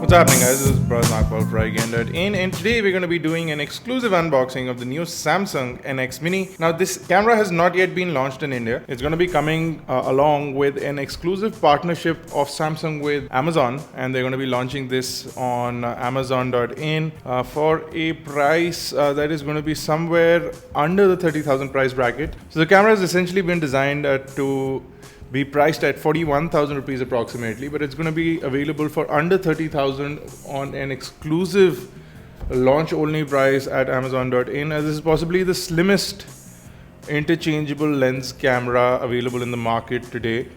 What's happening, guys? This is Brother Markwell for iGyaan, and today we're going to be doing an exclusive unboxing of the new Samsung NX Mini. Now, this camera has not yet been launched in India. It's going to be coming along with an exclusive partnership of Samsung with Amazon, and they're going to be launching this on Amazon.in for a price that is going to be somewhere under the 30,000 price bracket. So the camera has essentially been designed to be priced at 41,000 rupees approximately, but it's going to be available for under 30,000 on an exclusive launch only price at Amazon.in, as this is possibly the slimmest interchangeable lens camera available in the market today.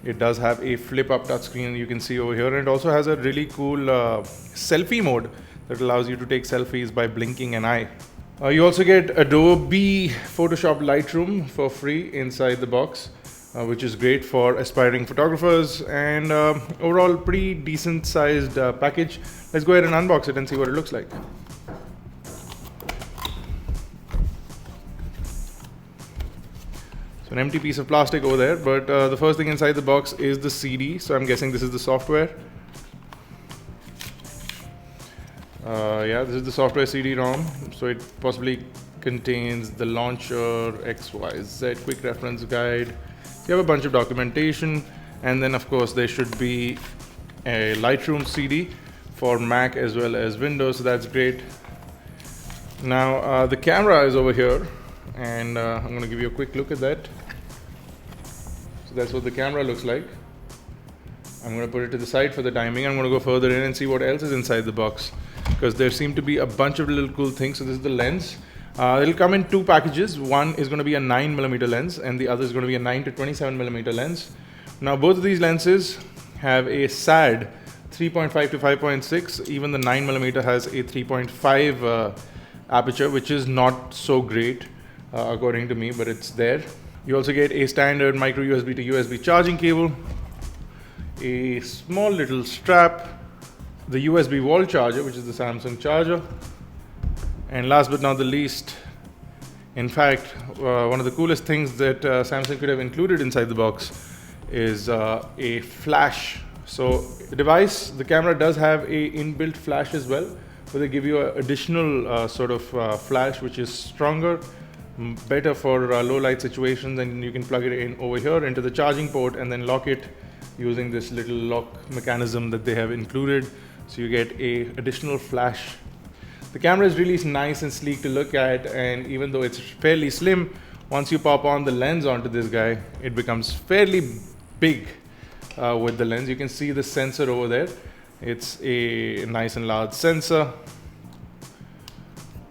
It does have a flip up touchscreen you can see over here, and it also has a really cool selfie mode that allows you to take selfies by blinking an eye. You also get Adobe Photoshop Lightroom for free inside the box, which is great for aspiring photographers, and overall pretty decent sized package. Let's go ahead and unbox it and see what it looks like. So an empty piece of plastic over there, but the first thing inside the box is the CD, so I'm guessing this is the software. Yeah, this is the software CD-ROM, so it possibly contains the launcher, XYZ quick reference guide. You have a bunch of documentation, and then of course there should be a Lightroom CD for Mac as well as Windows, so that's great. Now the camera is over here, and I'm going to give you a quick look at that. So that's what the camera looks like. I'm going to put it to the side for the timing. I'm going to go further in and see what else is inside the box, because there seem to be a bunch of little cool things. So this is the lens. It'll come in two packages. One is going to be a 9mm lens, and the other is going to be a 9 to 27mm lens. Now both of these lenses have a SAD 3.5 to 5.6. Even the 9mm has a 3.5 aperture, which is not so great according to me, but it's there. You also get a standard micro USB to USB charging cable, a small little strap, the USB wall charger, which is the Samsung charger, and last but not the least, in fact, one of the coolest things that Samsung could have included inside the box is a flash. So the camera does have a inbuilt flash as well, but they give you an additional sort of flash which is stronger, better for low light situations, and you can plug it in over here into the charging port and then lock it using this little lock mechanism that they have included. So you get a additional flash. The camera is really nice and sleek to look at, and even though it's fairly slim, once you pop on the lens onto this guy, it becomes fairly big with the lens. You can see the sensor over there. It's a nice and large sensor,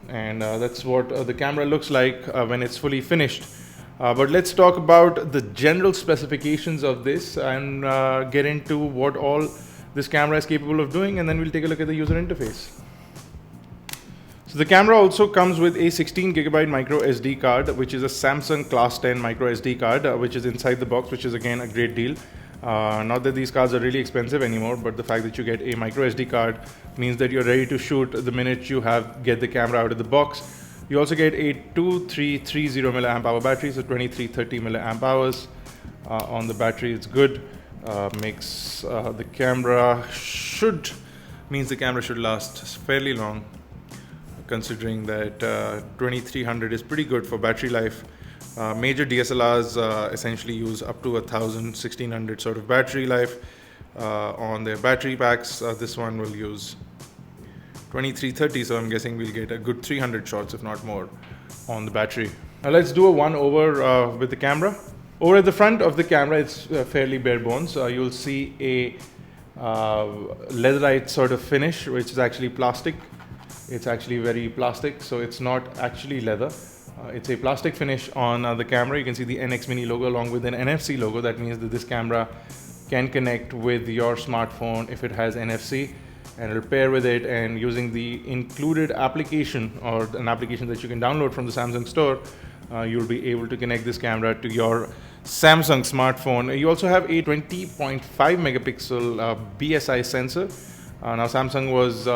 and that's what the camera looks like when it's fully finished. But let's talk about the general specifications of this and get into what all this camera is capable of doing, and then we'll take a look at the user interface. So the camera also comes with a 16GB micro SD card, which is a Samsung Class 10 micro SD card, which is inside the box, which is again a great deal. Not that these cards are really expensive anymore, but the fact that you get a micro SD card means that you're ready to shoot the minute you get the camera out of the box. You also get a 2330 mAh battery, so 2330 mAh on the battery. It's good. Means the camera should last fairly long, considering that 2300 is pretty good for battery life. Major DSLRs essentially use up to 1600 sort of battery life on their battery packs. This one will use 2330, so I'm guessing we'll get a good 300 shots, if not more, on the battery. Now let's do a one over with the camera. Over at the front of the camera, it's fairly bare bones. You'll see a leatherite sort of finish, which is actually plastic. It's actually very plastic, so it's not actually leather. It's a plastic finish on the camera. You can see the NX Mini logo along with an NFC logo. That means that this camera can connect with your smartphone if it has NFC, and it'll pair with it, and using the included application, or an application that you can download from the Samsung store, you'll be able to connect this camera to your Samsung smartphone. You also have a 20.5 megapixel BSI sensor. Now Samsung was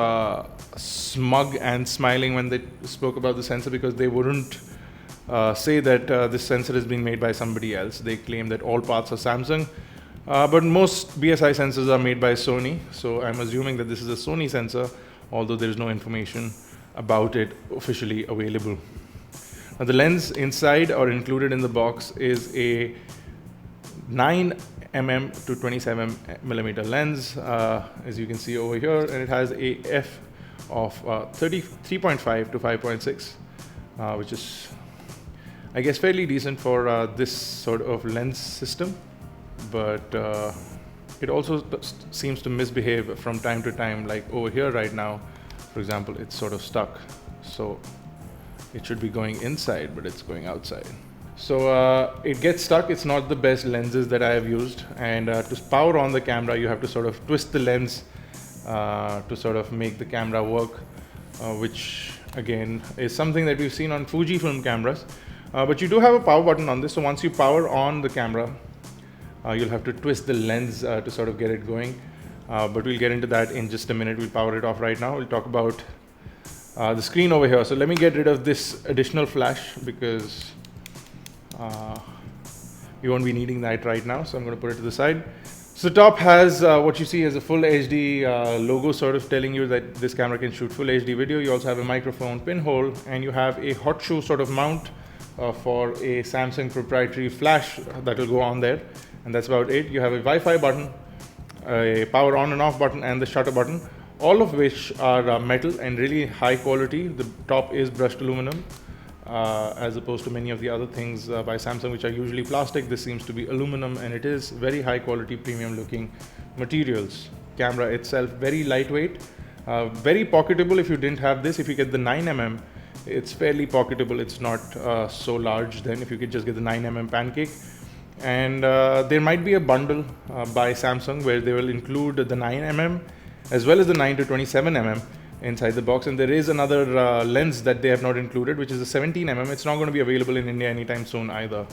smug and smiling when they spoke about the sensor, because they wouldn't say that this sensor is being made by somebody else. They claim that all parts are Samsung. But most BSI sensors are made by Sony, so I'm assuming that this is a Sony sensor, although there is no information about it officially available. Now the lens inside or included in the box is a 9mm to 27mm lens, as you can see over here, and it has a f of 3.5 to 5.6, which is, I guess, fairly decent for this sort of lens system. But it also seems to misbehave from time to time, like over here right now, for example, it's sort of stuck. So it should be going inside, but it's going outside. So it gets stuck. It's not the best lenses that I have used. And to power on the camera, you have to sort of twist the lens to sort of make the camera work, which again is something that we've seen on Fujifilm cameras. But you do have a power button on this. So once you power on the camera, you'll have to twist the lens to sort of get it going. But we'll get into that in just a minute. We'll power it off right now. We'll talk about the screen over here. So let me get rid of this additional flash because we won't be needing that right now. So I'm going to put it to the side. So the top has what you see as a full HD logo, sort of telling you that this camera can shoot full HD video. You also have a microphone pinhole, and you have a hot shoe sort of mount for a Samsung proprietary flash that will go on there. And that's about it. You have a Wi-Fi button, a power on and off button, and the shutter button, all of which are metal and really high quality. The top is brushed aluminum, as opposed to many of the other things by Samsung, which are usually plastic. This seems to be aluminum, and it is very high quality, premium looking materials. Camera itself, very lightweight, very pocketable. If you didn't have this, if you get the 9mm, it's fairly pocketable. It's not so large then if you could just get the 9mm pancake. And there might be a bundle by Samsung where they will include the 9mm as well as the 9 to 27mm inside the box. And there is another lens that they have not included, which is the 17mm. It's not going to be available in India anytime soon either.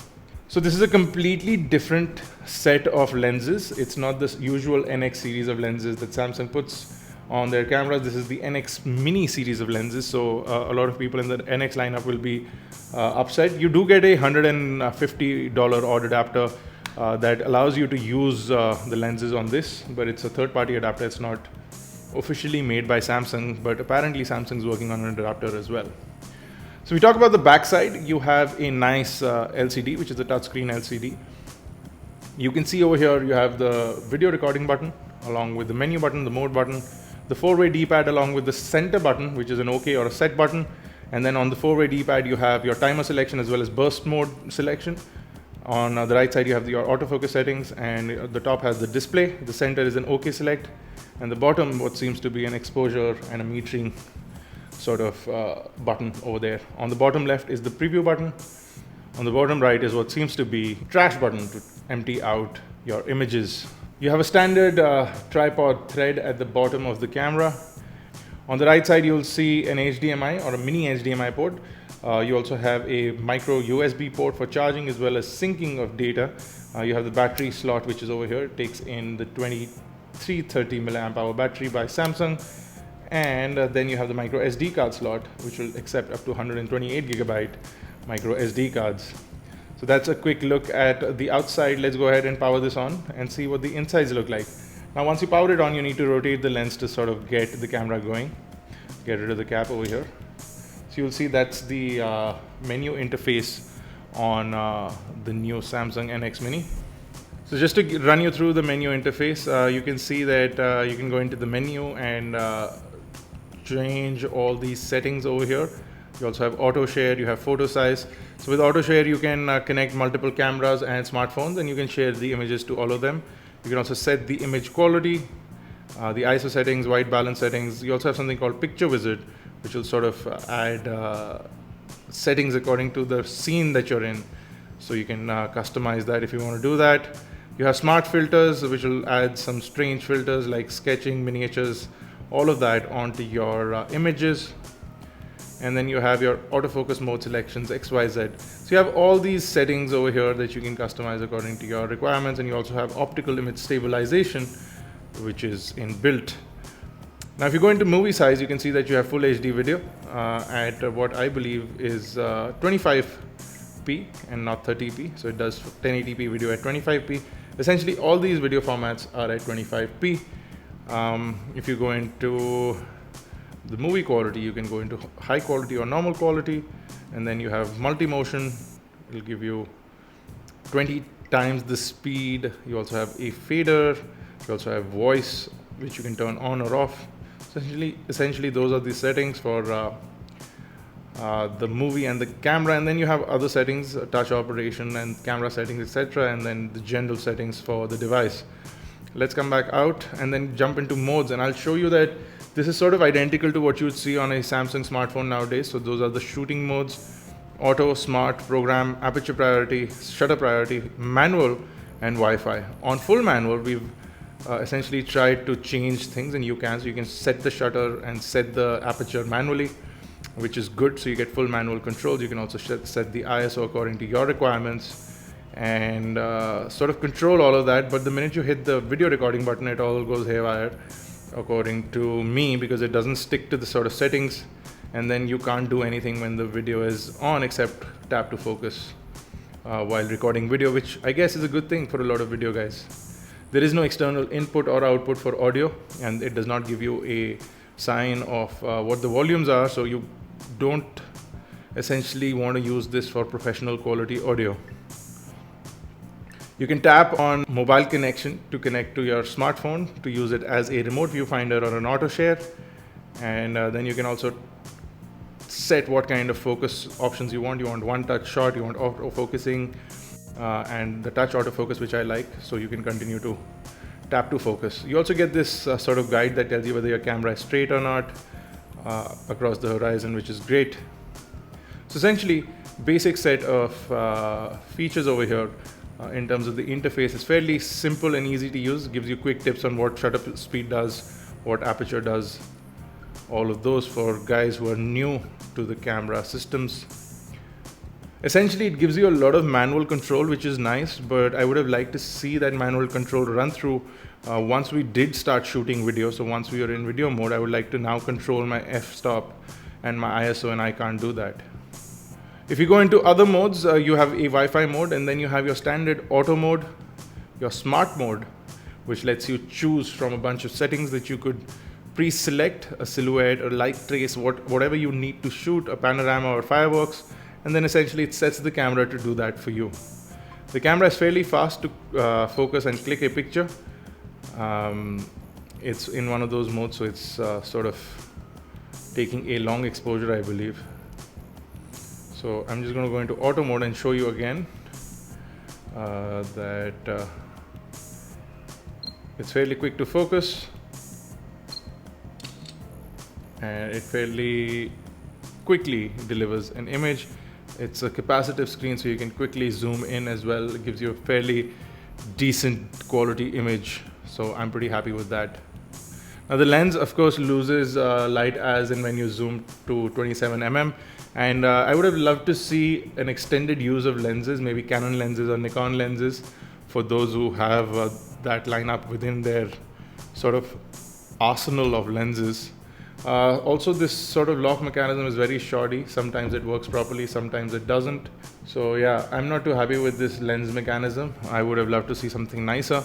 So this is a completely different set of lenses. It's not this usual NX series of lenses that Samsung puts on their cameras. This is the NX mini series of lenses. So a lot of people in the NX lineup will be upset. You do get a $150 odd adapter that allows you to use the lenses on this, but it's a third-party adapter. It's not officially made by Samsung, but apparently Samsung's working on an adapter as well. So we talk about the back side. You have a nice LCD, which is a touchscreen LCD. You can see over here you have the video recording button along with the menu button, the mode button, the 4-way D-pad along with the center button, which is an OK or a set button. And then on the 4-way D-pad, you have your timer selection as well as burst mode selection. On the right side, you have your autofocus settings, and the top has the display. The center is an OK select, and the bottom, what seems to be an exposure and a metering sort of button over there. On the bottom left is the preview button. On the bottom right is what seems to be trash button to empty out your images. You have a standard tripod thread at the bottom of the camera. On the right side, you'll see an HDMI or a mini HDMI port. You also have a micro USB port for charging as well as syncing of data. You have the battery slot, which is over here. It takes in the 2330 milliamp hour battery by Samsung. And then you have the micro SD card slot, which will accept up to 128 gigabyte micro SD cards. So that's a quick look at the outside. Let's go ahead and power this on and see what the insides look like. Now, once you power it on, you need to rotate the lens to sort of get the camera going. Get rid of the cap over here. So you'll see that's the menu interface on the new Samsung NX Mini. So just to run you through the menu interface, you can see that you can go into the menu and change all these settings over here. You also have auto share, you have photo size. So with auto share, you can connect multiple cameras and smartphones, and you can share the images to all of them. You can also set the image quality, the ISO settings, white balance settings. You also have something called Picture Wizard, which will sort of add settings according to the scene that you're in. So you can customize that if you want to do that. You have smart filters, which will add some strange filters like sketching, miniatures, all of that onto your images. And then you have your autofocus mode selections, X, Y, Z. So you have all these settings over here that you can customize according to your requirements. And you also have optical image stabilization, which is inbuilt. Now, if you go into movie size, you can see that you have full HD video at what I believe is 25p and not 30p. So it does 1080p video at 25p. Essentially, all these video formats are at 25p. If you go into the movie quality, you can go into high quality or normal quality, and then you have multi-motion. It'll give you 20 times the speed. You also have a fader. You also have voice, which you can turn on or off. Essentially those are the settings for the movie and the camera, and then you have other settings, touch operation and camera settings, etc., and then the general settings for the device. Let's come back out and then jump into modes, and I'll show you that this is sort of identical to what you would see on a Samsung smartphone nowadays. So those are the shooting modes: auto, smart, program, aperture priority, shutter priority, manual, and Wi-Fi. On full manual, we've essentially tried to change things in iGyaan, so you can set the shutter and set the aperture manually, which is good, so you get full manual controls. You can also set the ISO according to your requirements and sort of control all of that. But the minute you hit the video recording button, it all goes haywire, according to me, because it doesn't stick to the sort of settings, and then you can't do anything when the video is on except tap to focus while recording video, which I guess is a good thing for a lot of video guys. There is no external input or output for audio, and it does not give you a sign of what the volumes are, so you don't essentially want to use this for professional quality audio. You can tap on mobile connection to connect to your smartphone to use it as a remote viewfinder or an auto share, and then you can also set what kind of focus options you want. You want one touch shot, you want auto focusing, and the touch autofocus, which I like, so you can continue to tap to focus. You also get this sort of guide that tells you whether your camera is straight or not across the horizon, which is great. So essentially, basic set of features over here in terms of the interface is fairly simple and easy to use. Gives you quick tips on what shutter speed does, what aperture does, all of those for guys who are new to the camera systems. Essentially, it gives you a lot of manual control, which is nice, but I would have liked to see that manual control run through once we did start shooting video. So once we are in video mode, I would like to now control my f-stop and my ISO, and I can't do that. If you go into other modes, you have a Wi-Fi mode, and then you have your standard auto mode, your smart mode, which lets you choose from a bunch of settings that you could pre-select: a silhouette, a light trace, whatever you need to shoot, a panorama or fireworks. And then essentially it sets the camera to do that for you. The camera is fairly fast to focus and click a picture. It's in one of those modes, so it's sort of taking a long exposure, I believe. So I'm just going to go into auto mode and show you again that it's fairly quick to focus, and it fairly quickly delivers an image. It's a capacitive screen, so you can quickly zoom in as well. It gives you a fairly decent quality image, so I'm pretty happy with that. Now the lens, of course, loses light as in when you zoom to 27mm, and I would have loved to see an extended use of lenses, maybe Canon lenses or Nikon lenses, for those who have that lineup within their sort of arsenal of lenses. Also, this sort of lock mechanism is very shoddy. Sometimes it works properly, sometimes it doesn't. So yeah, I'm not too happy with this lens mechanism. I would have loved to see something nicer,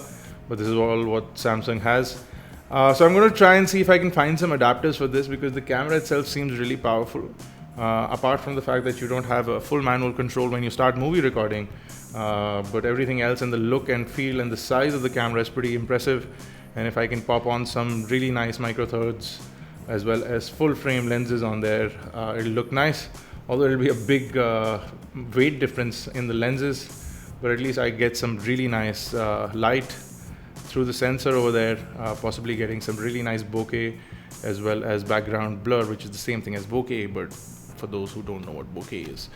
but this is all what Samsung has. So I'm going to try and see if I can find some adapters for this, because the camera itself seems really powerful. Apart from the fact that you don't have a full manual control when you start movie recording, but everything else and the look and feel and the size of the camera is pretty impressive. And if I can pop on some really nice micro Four Thirds as well as full frame lenses on there, it'll look nice. Although it'll be a big weight difference in the lenses, but at least I get some really nice light through the sensor over there, possibly getting some really nice bokeh as well as background blur, which is the same thing as bokeh, but for those who don't know what bokeh is.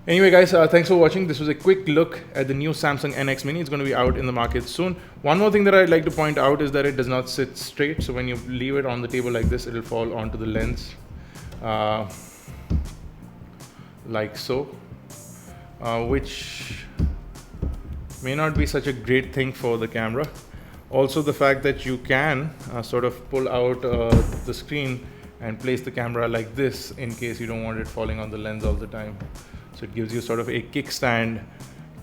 Anyway guys, thanks for watching. This was a quick look at the new Samsung NX Mini. It's going to be out in the market soon. One more thing that I'd like to point out is that it does not sit straight. So when you leave it on the table like this, it'll fall onto the lens like so, which may not be such a great thing for the camera. Also, the fact that you can sort of pull out the screen and place the camera like this in case you don't want it falling on the lens all the time. So it gives you sort of a kickstand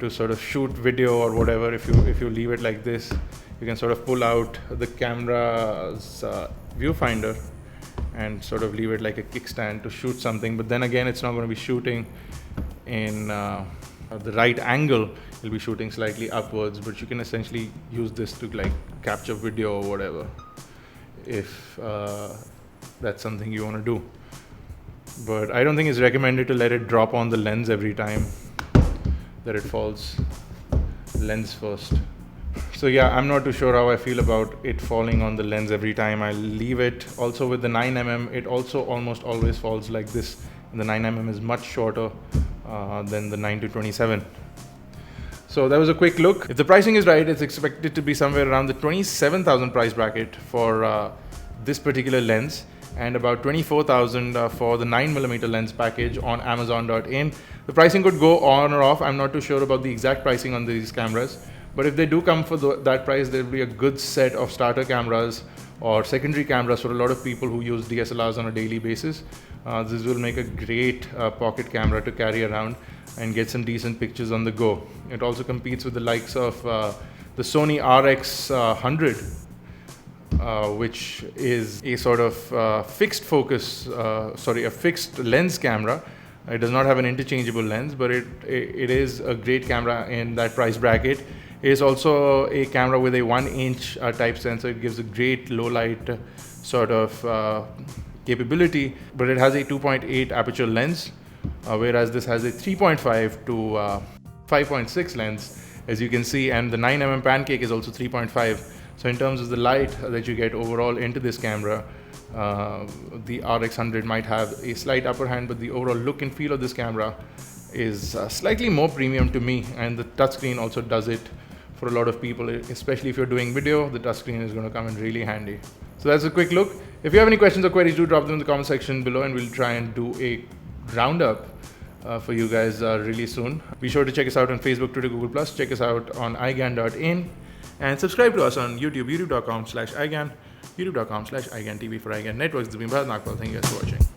to sort of shoot video or whatever. If you leave it like this, you can sort of pull out the camera's viewfinder and sort of leave it like a kickstand to shoot something. But then again, it's not going to be shooting in the right angle. It'll be shooting slightly upwards, but you can essentially use this to like capture video or whatever, if that's something you want to do. But I don't think it's recommended to let it drop on the lens every time that it falls lens first. So yeah, I'm not too sure how I feel about it falling on the lens every time. I leave it. Also with the 9mm, it also almost always falls like this. And the 9mm is much shorter than the 9-27. So that was a quick look. If the pricing is right, it's expected to be somewhere around the 27,000 price bracket for this particular lens, and about 24,000 for the 9mm lens package on Amazon.in. The pricing could go on or off. I'm not too sure about the exact pricing on these cameras, but if they do come for that price, there will be a good set of starter cameras or secondary cameras for a lot of people who use DSLRs on a daily basis. This will make a great pocket camera to carry around and get some decent pictures on the go. It also competes with the likes of the Sony RX100, which is a sort of fixed focus, a fixed lens camera. It does not have an interchangeable lens, but it is a great camera in that price bracket. It is also a camera with a 1-inch type sensor. It gives a great low light sort of capability, but it has a 2.8 aperture lens, whereas this has a 3.5 to 5.6 lens, as you can see, and the 9mm pancake is also 3.5. So in terms of the light that you get overall into this camera, the RX100 might have a slight upper hand, but the overall look and feel of this camera is slightly more premium to me, and the touchscreen also does it for a lot of people, especially if you're doing video. The touchscreen is going to come in really handy. So that's a quick look. If you have any questions or queries, do drop them in the comment section below, and we'll try and do a roundup for you guys really soon. Be sure to check us out on Facebook, Twitter, Google+. Check us out on iGyaan.in, and subscribe to us on YouTube, youtube.com/iGyaan, youtube.com/iGyaan TV for iGyaan Networks. This has been Bharat Nagpal. Thank you guys for watching.